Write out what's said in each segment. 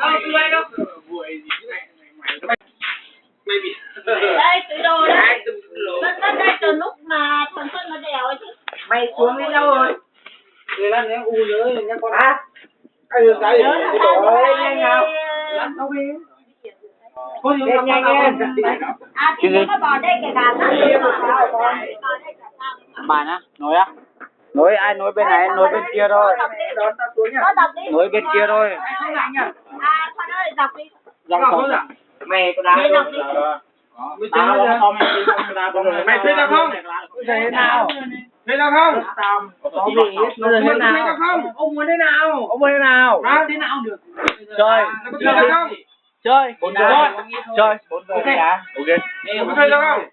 Đâu, từ đây đâu. Đây, từ đồ đây. Nó đây từ lúc mà thằng Xuân nó đèo ấy chứ. Mày xuống đến đâu rồi? Người lăn nhé, u nhớ nhá con. À? Cái gì? Nhanh nào. Lăn đâu đi. Con nhanh nhanh em. À, thì nó bò đây kể cả Bạn á, nối á? Nối ai nối bên này, nối bên kia thôi. nó đập đi. Nối bên kia thôi. À, con ơi, đập đi. Dòng không? Mày có đá không? Mày chơi không? Thế nào? Thế nào không? Có gì? Thế nào không? Ông muốn thế nào? Ông muốn thế nào? Thế nào được? Chơi. Chơi không? Chơi. 4 giờ. Chơi. 4 giờ. Ok. Ông chơi được không?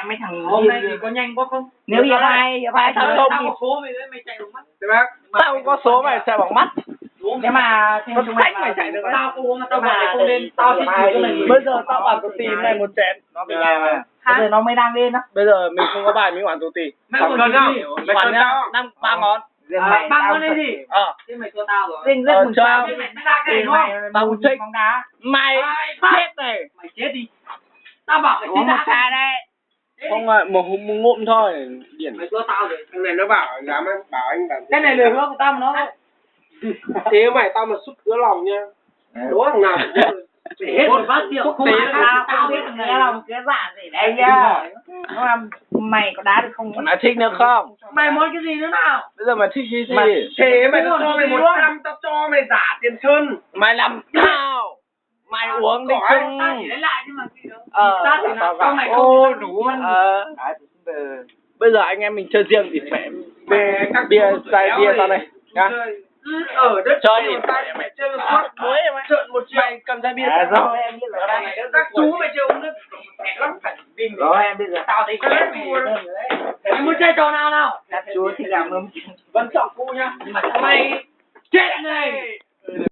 Mấy thằng hôm nay thì có nhanh quá không? Nếu hiệp hai thằng không thì số mày chạy bằng mắt. Tao không có số mày chạy bằng mắt. Nhưng mà nó sách mày chạy được. Tao uống tao bảo không lên, tao chỉ cho mày. Bây giờ tao bảo tao tìm mày một chén. Nó về nhà mà. Bây giờ nó mới đang lên á. Bây giờ mình không có bài mình quản tụi tì. Mày còn cần không? Mày cần tao. 3 ngón. 3 ngón đây gì? Thế mày cho tao rồi. Riêng rất mừng sao. Tao không thích. Mày chết này. Mày chết đi. Tao bảo mày chết ra đây. Không ạ, một ngụm thôi. Điển. Mày cho tao rồi. Thằng này nó bảo dám bảo anh bảo. Cái này lời hứa của tao mà nó. Thế mày tao mà xúc hứa lòng nha. Đố thằng nào để hết một bát rượu không ăn tao biết thằng này lòng cái giả gì đấy nhá. Nó làm mày có đá được không? Mày thích nữa không? Mày muốn cái gì nữa nào? Bây giờ mày thích cái gì? Thế mày cho mày 100 tao cho mày giả tiền sơn. Mày làm sao? Mày uống đi chung. Tao chỉ lấy lại nhưng mà gì đâu. Tao mày không đủ. Bây giờ anh em mình chơi riêng thì phải bia sau này nhá. Ở đất chơi thì mày chơi một suất muối mày trợn 1 triệu mày cầm ra bia rồi em biết rồi các chú mày chơi uống nước mẹ lắm phải bình rồi em bây giờ tao thấy cái mày muốn chơi trò nào các chú thì làm vẫn chọn cu nhá nhưng mà mày chết này